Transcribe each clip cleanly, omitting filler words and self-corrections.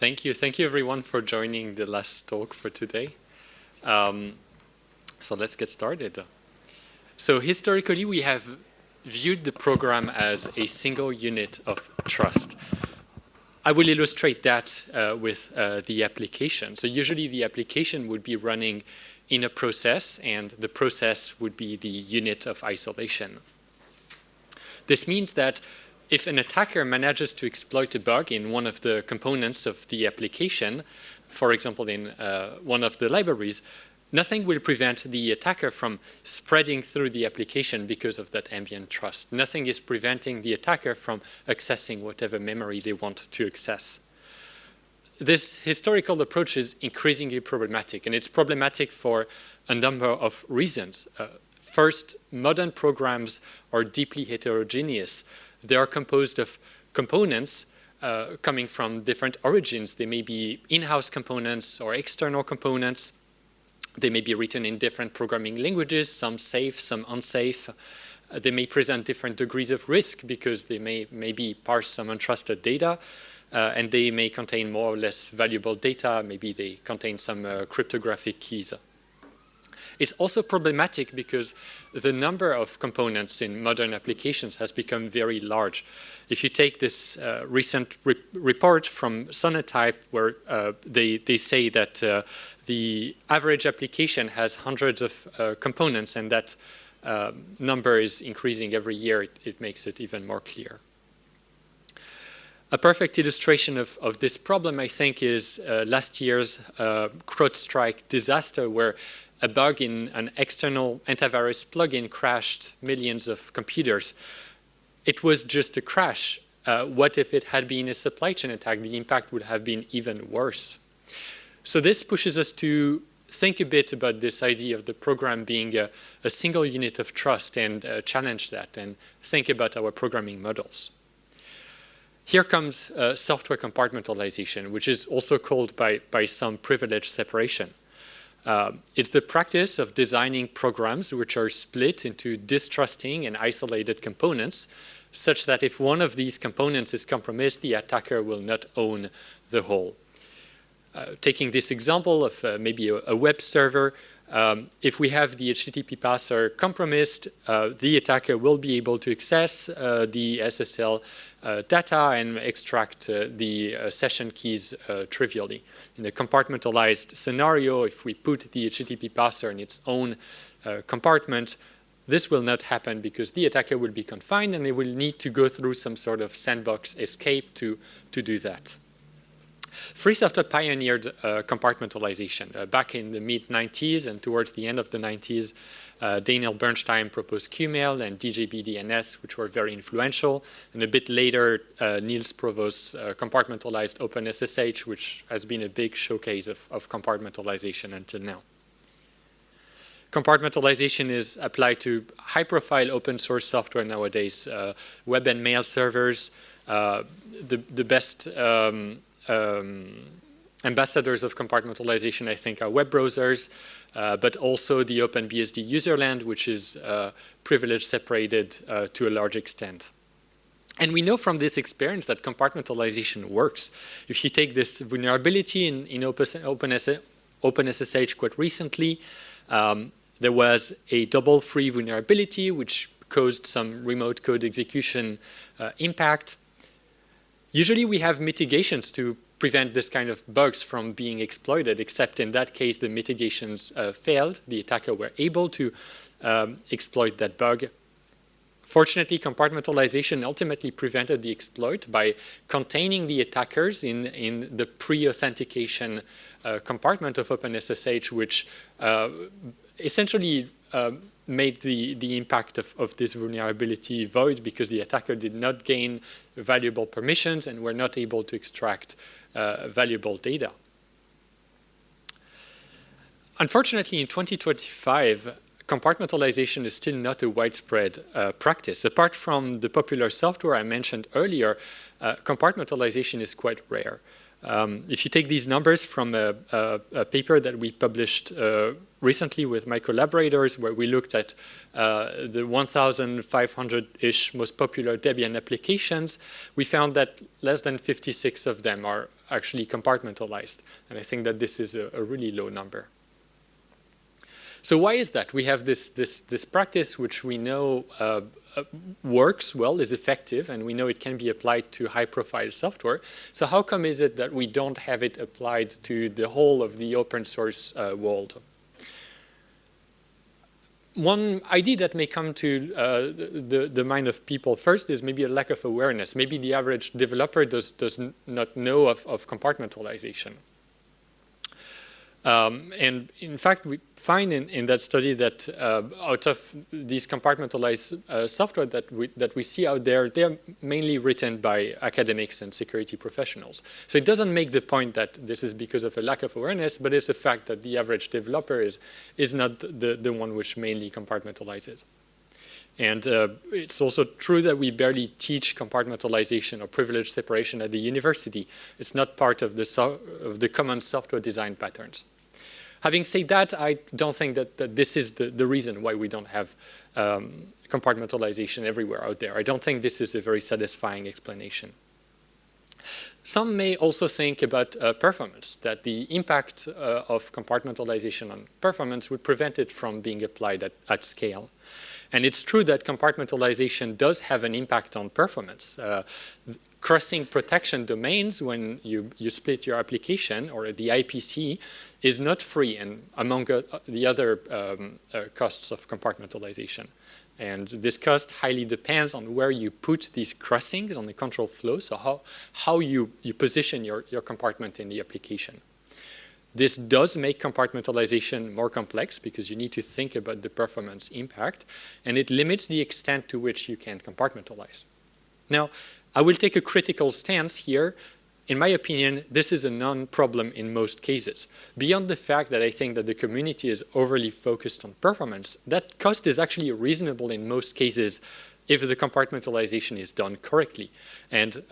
Thank you. Thank you, everyone, for joining the last talk for today. So let's get started. So historically, we have viewed the program as a single unit of trust. I will illustrate that with the application. So usually the application would be running in a process, and the process would be the unit of isolation. This means that if an attacker manages to exploit a bug in one of the components of the application, for example, in one of the libraries, nothing will prevent the attacker from spreading through the application because of that ambient trust. Nothing is preventing the attacker from accessing whatever memory they want to access. This historical approach is increasingly problematic, and it's problematic for a number of reasons. First, modern programs are deeply heterogeneous. They are composed of components coming from different origins. They may be in-house components or external components. They may be written in different programming languages, some safe, some unsafe. They may present different degrees of risk because they may maybe parse some untrusted data, and they may contain more or less valuable data. Maybe they contain some cryptographic keys. It's also problematic because the number of components in modern applications has become very large. If you take this recent report from Sonatype, where they say that the average application has hundreds of components, and that number is increasing every year, it makes it even more clear. A perfect illustration of this problem, I think, is last year's CrowdStrike disaster, where a bug in an external antivirus plugin crashed millions of computers. It was just a crash. What if it had been a supply chain attack? The impact would have been even worse. So this pushes us to think a bit about this idea of the program being a single unit of trust, and challenge that and think about our programming models. Here comes software compartmentalization, which is also called by some privilege separation. It's the practice of designing programs which are split into distrusting and isolated components, such that if one of these components is compromised, the attacker will not own the whole. Taking this example of maybe a web server, if we have the HTTP parser compromised, the attacker will be able to access the SSL data and extract the session keys trivially. In a compartmentalized scenario, if we put the HTTP parser in its own compartment, this will not happen because the attacker will be confined, and they will need to go through some sort of sandbox escape to do that. Free software pioneered compartmentalization. Back in the mid-90s and towards the end of the 90s, Daniel Bernstein proposed QMail and DJB-DNS, which were very influential. And a bit later, Niels Provost's compartmentalized OpenSSH, which has been a big showcase of compartmentalization until now. Compartmentalization is applied to high-profile open source software nowadays. Web and mail servers, the best ambassadors of compartmentalization, I think, are web browsers, but also the OpenBSD userland, which is privilege separated to a large extent. And we know from this experience that compartmentalization works. If you take this vulnerability in OpenSSH quite recently, there was a double free vulnerability which caused some remote code execution impact. Usually we have mitigations to prevent this kind of bugs from being exploited, except in that case the mitigations failed. The attacker were able to exploit that bug. Fortunately, compartmentalization ultimately prevented the exploit by containing the attackers in the pre-authentication compartment of OpenSSH, which essentially made the impact of this vulnerability void because the attacker did not gain valuable permissions and were not able to extract valuable data. Unfortunately, in 2025, compartmentalization is still not a widespread practice. Apart from the popular software I mentioned earlier, compartmentalization is quite rare. If you take these numbers from a paper that we published recently with my collaborators, where we looked at the 1,500-ish most popular Debian applications, we found that less than 56 of them are actually compartmentalized. And I think that this is a really low number. So why is that? We have this practice which we know works well, is effective, and we know it can be applied to high-profile software. So how come is it that we don't have it applied to the whole of the open source world? One idea that may come to the mind of people first is maybe a lack of awareness. Maybe the average developer does not know of compartmentalization. And in fact, we find in that study that out of these compartmentalized software that we see out there, they're mainly written by academics and security professionals. So it doesn't make the point that this is because of a lack of awareness, but it's a fact that the average developer is not the one which mainly compartmentalizes. And it's also true that we barely teach compartmentalization or privilege separation at the university. It's not part of the common software design patterns. Having said that, I don't think that this is the reason why we don't have compartmentalization everywhere out there. I don't think this is a very satisfying explanation. Some may also think about performance, that the impact of compartmentalization on performance would prevent it from being applied at scale. And it's true that compartmentalization does have an impact on performance. Crossing protection domains when you split your application, or the IPC, is not free, and among the other costs of compartmentalization. And this cost highly depends on where you put these crossings on the control flow, so how you position your compartment in the application. This does make compartmentalization more complex because you need to think about the performance impact, and it limits the extent to which you can compartmentalize. Now, I will take a critical stance here. In my opinion, this is a non-problem in most cases. Beyond the fact that I think that the community is overly focused on performance, that cost is actually reasonable in most cases if the compartmentalization is done correctly. And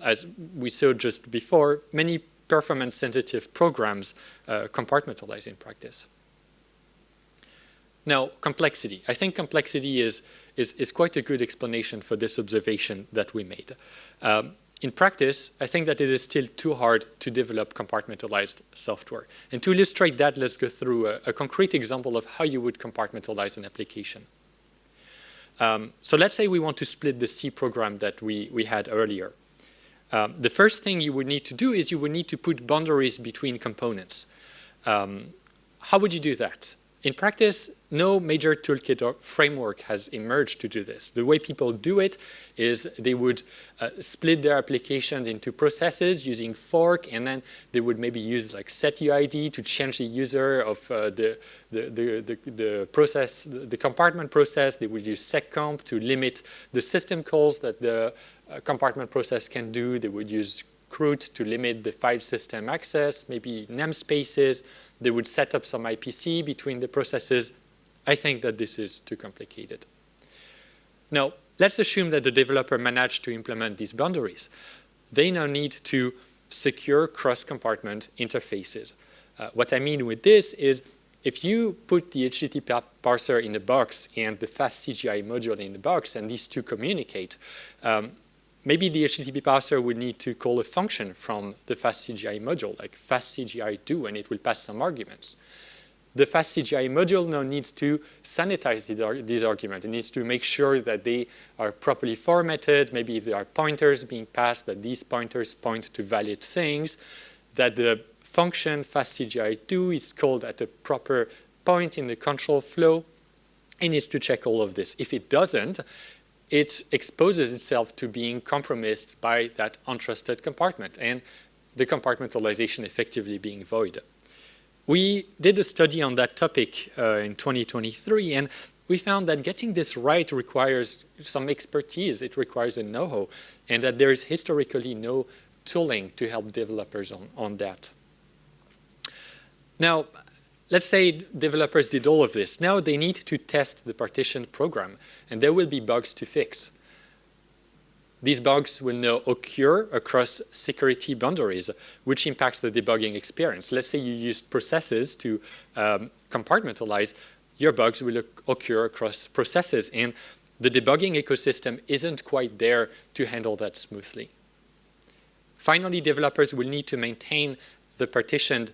as we saw just before, many performance-sensitive programs compartmentalize in practice. Now, complexity. I think complexity is quite a good explanation for this observation that we made. In practice, I think that it is still too hard to develop compartmentalized software. And to illustrate that, let's go through a concrete example of how you would compartmentalize an application. So let's say we want to split the C program that we had earlier. The first thing you would need to do is you would need to put boundaries between components. How would you do that? In practice, no major toolkit or framework has emerged to do this. The way people do it is they would split their applications into processes using fork, and then they would maybe use like setUID to change the user of the process, the compartment process. They would use seccomp to limit the system calls that the compartment process can do. They would use CRUT to limit the file system access, maybe namespaces. They would set up some IPC between the processes. I think that this is too complicated. Now, let's assume that the developer managed to implement these boundaries. They now need to secure cross-compartment interfaces. What I mean with this is if you put the HTTP parser in a box and the fastCGI module in a box, and these two communicate, maybe the HTTP parser would need to call a function from the fastCGI module, like fastCGI do, and it will pass some arguments. The fastCGI module now needs to sanitize these arguments. It needs to make sure that they are properly formatted. Maybe if there are pointers being passed, that these pointers point to valid things, that the function fastCGI do is called at a proper point in the control flow. It needs to check all of this. If it doesn't, it exposes itself to being compromised by that untrusted compartment and the compartmentalization effectively being void. We did a study on that topic in 2023, and we found that getting this right requires some expertise. It requires a know-how, and that there is historically no tooling to help developers on that. Now, let's say developers did all of this. Now they need to test the partitioned program, and there will be bugs to fix. These bugs will now occur across security boundaries, which impacts the debugging experience. Let's say you used processes to compartmentalize. Your bugs will occur across processes, and the debugging ecosystem isn't quite there to handle that smoothly. Finally, developers will need to maintain the partitioned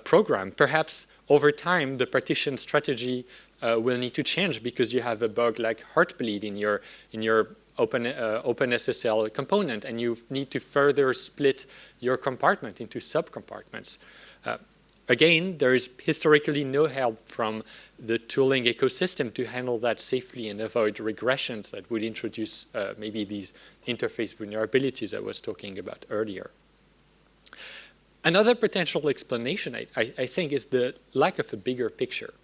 program. Perhaps over time, the partition strategy will need to change because you have a bug like Heartbleed in your OpenSSL component, and you need to further split your compartment into subcompartments. Again, there is historically no help from the tooling ecosystem to handle that safely and avoid regressions that would introduce maybe these interface vulnerabilities I was talking about earlier. Another potential explanation, I think, is the lack of a bigger picture.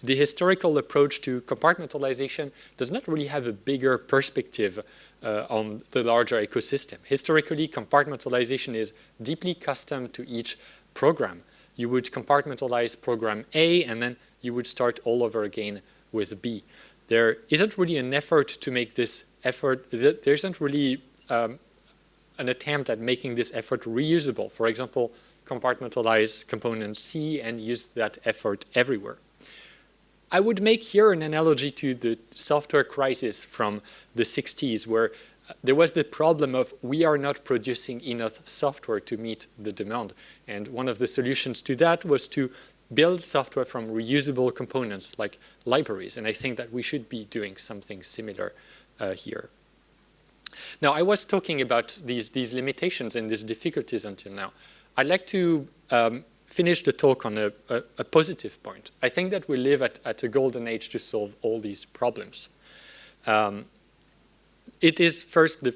The historical approach to compartmentalization does not really have a bigger perspective on the larger ecosystem. Historically, compartmentalization is deeply custom to each program. You would compartmentalize program A, and then you would start all over again with B. There isn't really an effort to make this effort, there isn't really an attempt at making this effort reusable. For example, compartmentalize component C and use that effort everywhere. I would make here an analogy to the software crisis from the 60s, where there was the problem of we are not producing enough software to meet the demand. And one of the solutions to that was to build software from reusable components like libraries. And I think that we should be doing something similar here. Now, I was talking about these limitations and these difficulties until now. I'd like to finish the talk on a positive point. I think that we live at a golden age to solve all these problems. It is first the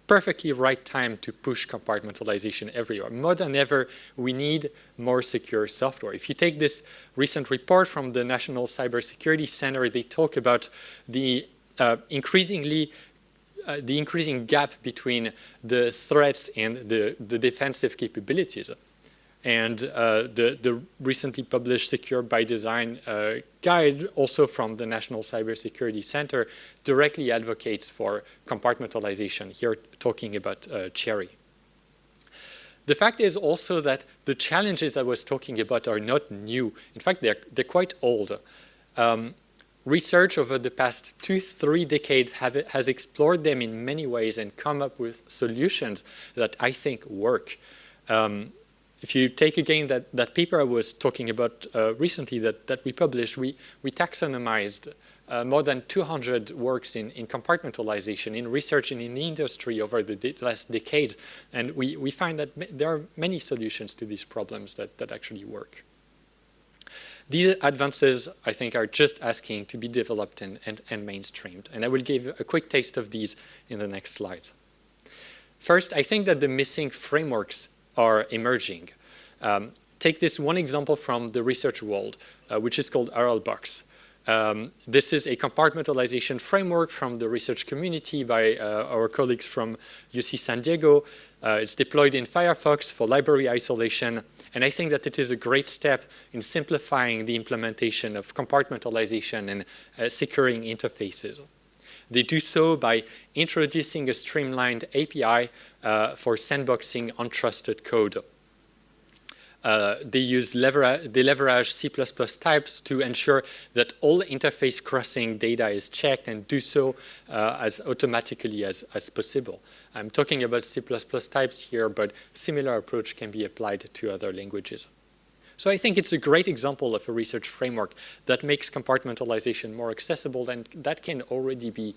perfectly right time to push compartmentalization everywhere. More than ever, we need more secure software. If you take this recent report from the National Cybersecurity Center, they talk about the increasing gap between the threats and the defensive capabilities. And the recently published Secure by Design guide, also from the National Cybersecurity Center, directly advocates for compartmentalization, here talking about Cherry. The fact is also that the challenges I was talking about are not new. In fact, they're quite old. Research over the past 2-3 decades has explored them in many ways and come up with solutions that I think work. If you take again that paper I was talking about recently that we published, we taxonomized more than 200 works in compartmentalization, in research and in the industry over the last decades. And we find that there are many solutions to these problems that actually work. These advances, I think, are just asking to be developed and mainstreamed. And I will give a quick taste of these in the next slides. First, I think that the missing frameworks are emerging. Take this one example from the research world, which is called RLBox. This is a compartmentalization framework from the research community by our colleagues from UC San Diego. It's deployed in Firefox for library isolation, and I think that it is a great step in simplifying the implementation of compartmentalization and securing interfaces. They do so by introducing a streamlined API for sandboxing untrusted code. They leverage C++ types to ensure that all interface crossing data is checked and do so as automatically as possible. I'm talking about C++ types here, but similar approach can be applied to other languages. So I think it's a great example of a research framework that makes compartmentalization more accessible, and that can already be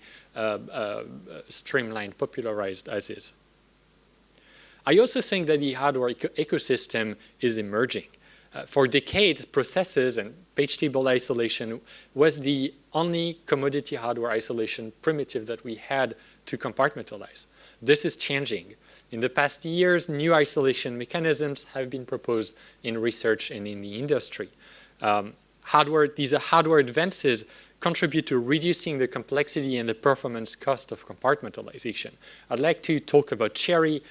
streamlined, popularized as is. I also think that the hardware ecosystem is emerging. For decades, processes and page table isolation was the only commodity hardware isolation primitive that we had to compartmentalize. This is changing. In the past years, new isolation mechanisms have been proposed in research and in the industry. These hardware advances contribute to reducing the complexity and the performance cost of compartmentalization. I'd like to talk about Cherry,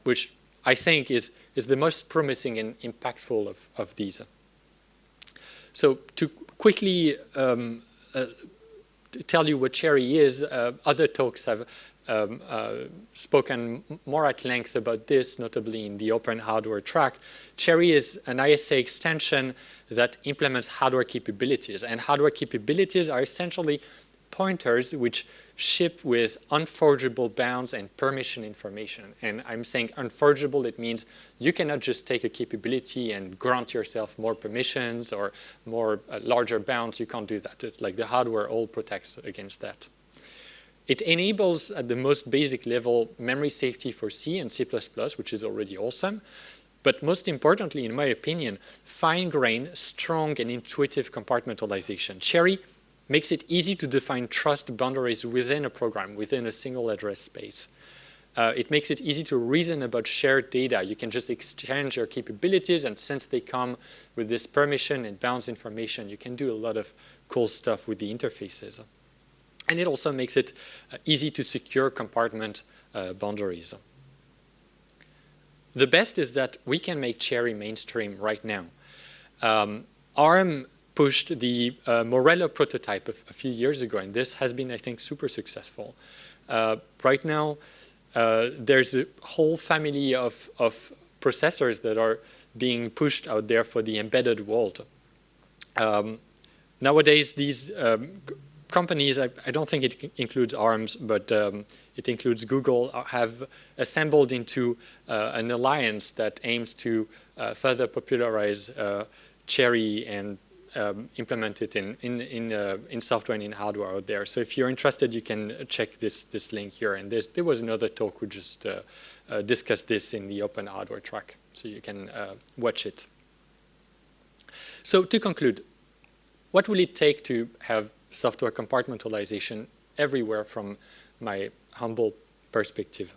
which I think is the most promising and impactful of these. So to quickly tell you what Cherry is, other talks have spoken more at length about this, notably in the open hardware track. Cherry is an ISA extension that implements hardware capabilities, and hardware capabilities are essentially pointers which ship with unforgeable bounds and permission information. And I'm saying unforgeable, it means you cannot just take a capability and grant yourself more permissions or more larger bounds. You can't do that. It's like the hardware all protects against that. It enables, at the most basic level, memory safety for C and C++, which is already awesome. But most importantly, in my opinion, fine-grained, strong, and intuitive compartmentalization. Cherry makes it easy to define trust boundaries within a program, within a single address space. It makes it easy to reason about shared data. You can just exchange your capabilities, and since they come with this permission and bounds information, you can do a lot of cool stuff with the interfaces. And it also makes it easy to secure compartment boundaries. The best is that we can make Cherry mainstream right now. ARM pushed the Morello prototype a few years ago, and this has been, I think, super successful. Right now, there's a whole family of processors that are being pushed out there for the embedded world. Nowadays, these companies, I don't think it includes ARMs, but it includes Google, have assembled into an alliance that aims to further popularize Cherry and implement it in software and in hardware out there. So if you're interested, you can check this link here. And there was another talk we just discussed this in the open hardware track, so you can watch it. So to conclude, what will it take to have software compartmentalization everywhere from my humble perspective?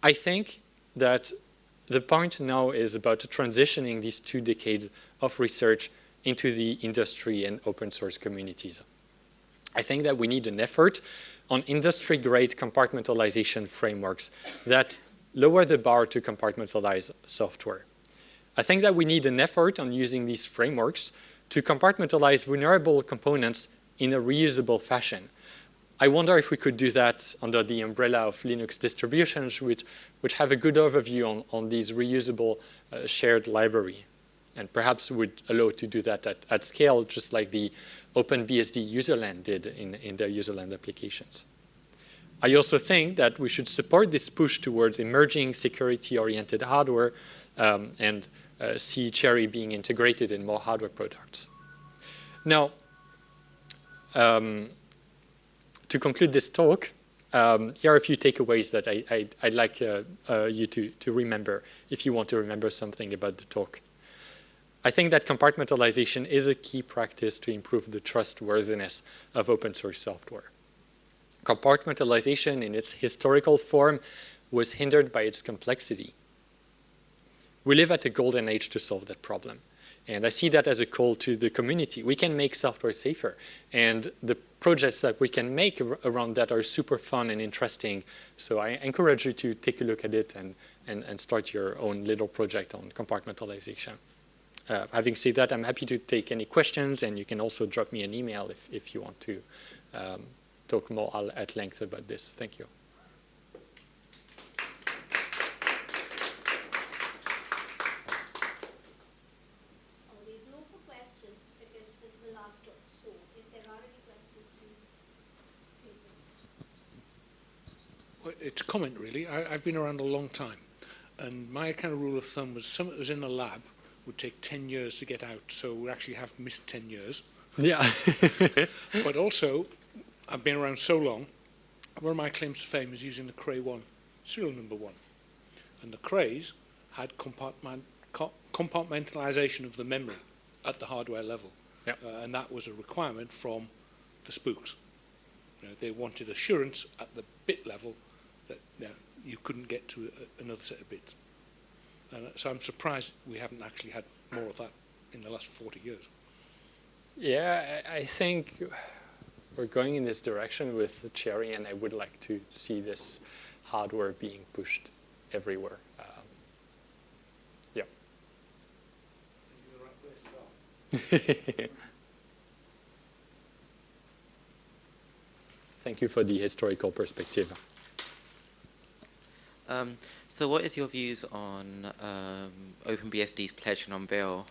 I think that the point now is about transitioning these 2 decades of research into the industry and open source communities. I think that we need an effort on industry-grade compartmentalization frameworks that lower the bar to compartmentalize software. I think that we need an effort on using these frameworks to compartmentalize vulnerable components in a reusable fashion. I wonder if we could do that under the umbrella of Linux distributions, which have a good overview on these reusable shared library, and perhaps would allow to do that at scale, just like the OpenBSD userland did in their userland applications. I also think that we should support this push towards emerging security-oriented hardware and see Cherry being integrated in more hardware products. Now, to conclude this talk, here are a few takeaways that I'd like you to remember if you want to remember something about the talk. I think that compartmentalization is a key practice to improve the trustworthiness of open source software. Compartmentalization in its historical form was hindered by its complexity. We live at a golden age to solve that problem. And I see that as a call to the community. We can make software safer. And the projects that we can make around that are super fun and interesting. So I encourage you to take a look at it and start your own little project on compartmentalization. Having said that, I'm happy to take any questions, and you can also drop me an email if you want to talk more at length about this. Thank you. It's a comment, really. I've been around a long time, and my kind of rule of thumb was something that was in the lab would take 10 years to get out, so we actually have missed 10 years. Yeah. But also, I've been around so long, one of my claims to fame is using the Cray 1, serial number 1. And the Crays had compartmentalization of the memory at the hardware level. Yep. And that was a requirement from the spooks. They wanted assurance at the bit level that you couldn't get to another set of bits. And so I'm surprised we haven't actually had more of that in the last 40 years. Yeah, I think we're going in this direction with Cherry, and I would like to see this hardware being pushed everywhere. Yeah. Thank you for the historical perspective. So what is your views on OpenBSD's pledge and unveil?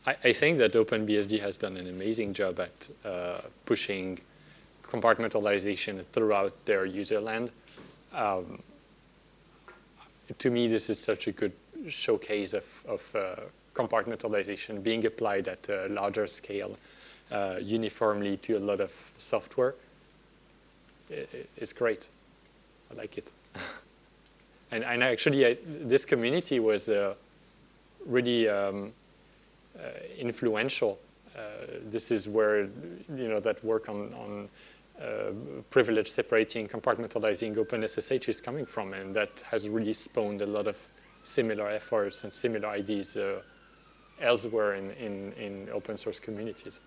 I think that OpenBSD has done an amazing job at pushing compartmentalization throughout their user land. To me, this is such a good showcase of compartmentalization being applied at a larger scale uniformly to a lot of software. It's great. I like it. and actually, this community was really influential. This is where that work on privilege separating, compartmentalizing OpenSSH is coming from, and that has really spawned a lot of similar efforts and similar ideas elsewhere in open source communities.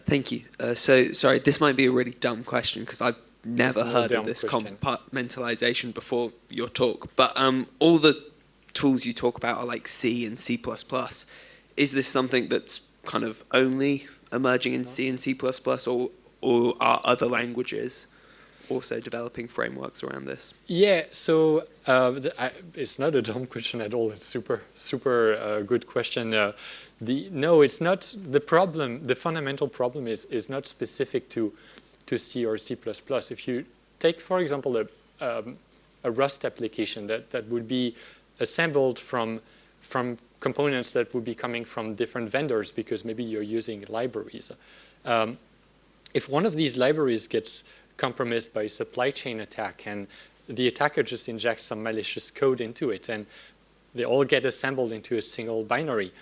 Thank you. So, sorry, this might be a really dumb question because I've never heard of this question. compartmentalization before your talk. But all the tools you talk about are like C and C++. Is this something that's kind of only emerging in C and C++, or are other languages also developing frameworks around this? Yeah, so it's not a dumb question at all. It's super good question. No, it's not. The problem, the fundamental problem is not specific to C or C++. If you take, for example, a Rust application that would be assembled from components that would be coming from different vendors because maybe you're using libraries. If one of these libraries gets compromised by a supply chain attack and the attacker just injects some malicious code into it and they all get assembled into a single binary,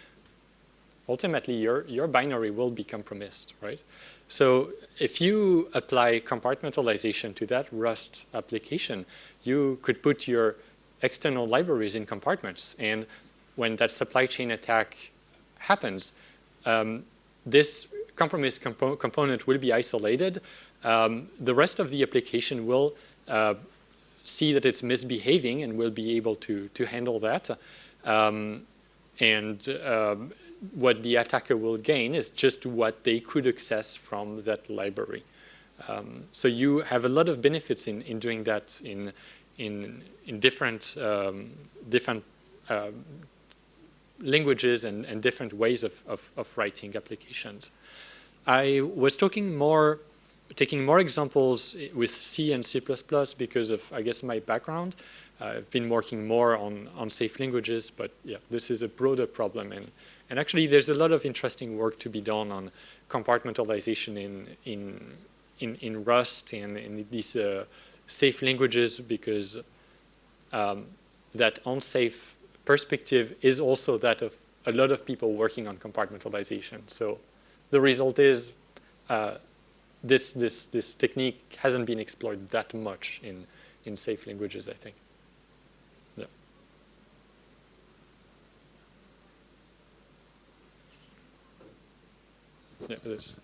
ultimately your binary will be compromised, right? So if you apply compartmentalization to that Rust application, you could put your external libraries in compartments, and when that supply chain attack happens, this compromised component will be isolated. The rest of the application will see that it's misbehaving and will be able to handle that. What the attacker will gain is just what they could access from that library. So you have a lot of benefits in doing that in different languages and different ways of writing applications. I was taking more examples with C and C++ because of, I guess, my background. I've been working more on safe languages, but yeah, this is a broader problem. And actually, there's a lot of interesting work to be done on compartmentalization in Rust and in these safe languages, because that unsafe perspective is also that of a lot of people working on compartmentalization. So the result is this technique hasn't been explored that much in safe languages, I think. Yeah. Yeah, it is.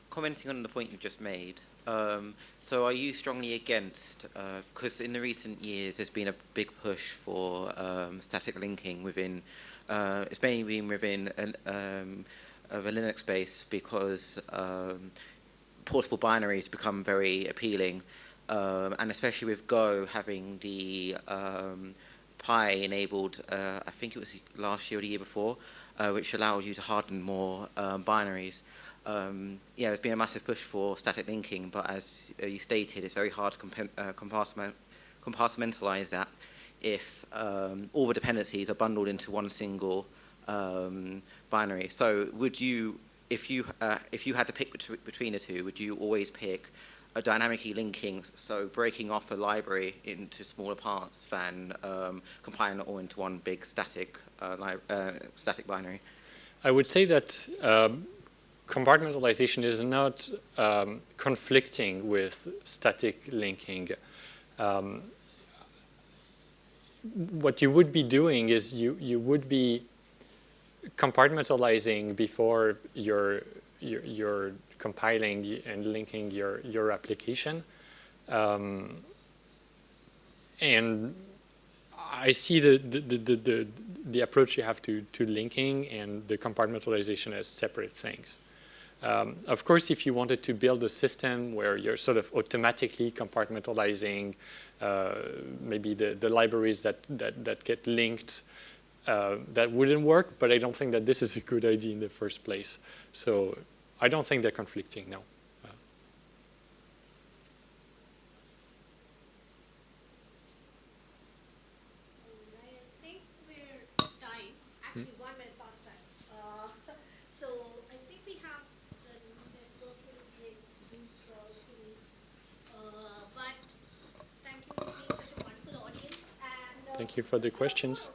Commenting on the point you just made, so are you strongly against, because in the recent years there's been a big push for static linking within, it's mainly been within of a Linux space because portable binaries become very appealing, and especially with Go having the Pi enabled, I think it was last year or the year before, which allowed you to harden more binaries. Yeah, there's been a massive push for static linking, but as you stated, it's very hard to compartmentalize that if all the dependencies are bundled into one single binary. So would you, if you had to pick between the two, would you always pick a dynamically linking, so breaking off a library into smaller parts than compiling it all into one big static binary? I would say that compartmentalization is not conflicting with static linking. What you would be doing is you would be compartmentalizing before you're compiling and linking your application. And I see the approach you have to linking and the compartmentalization as separate things. Of course, if you wanted to build a system where you're sort of automatically compartmentalizing maybe the libraries that get linked, that wouldn't work, but I don't think that this is a good idea in the first place. So I don't think they're conflicting, no. I think we're time. Actually, 1 minute past time. So I think we have the networking drinks but thank you for being such a wonderful audience. And Thank you for the questions.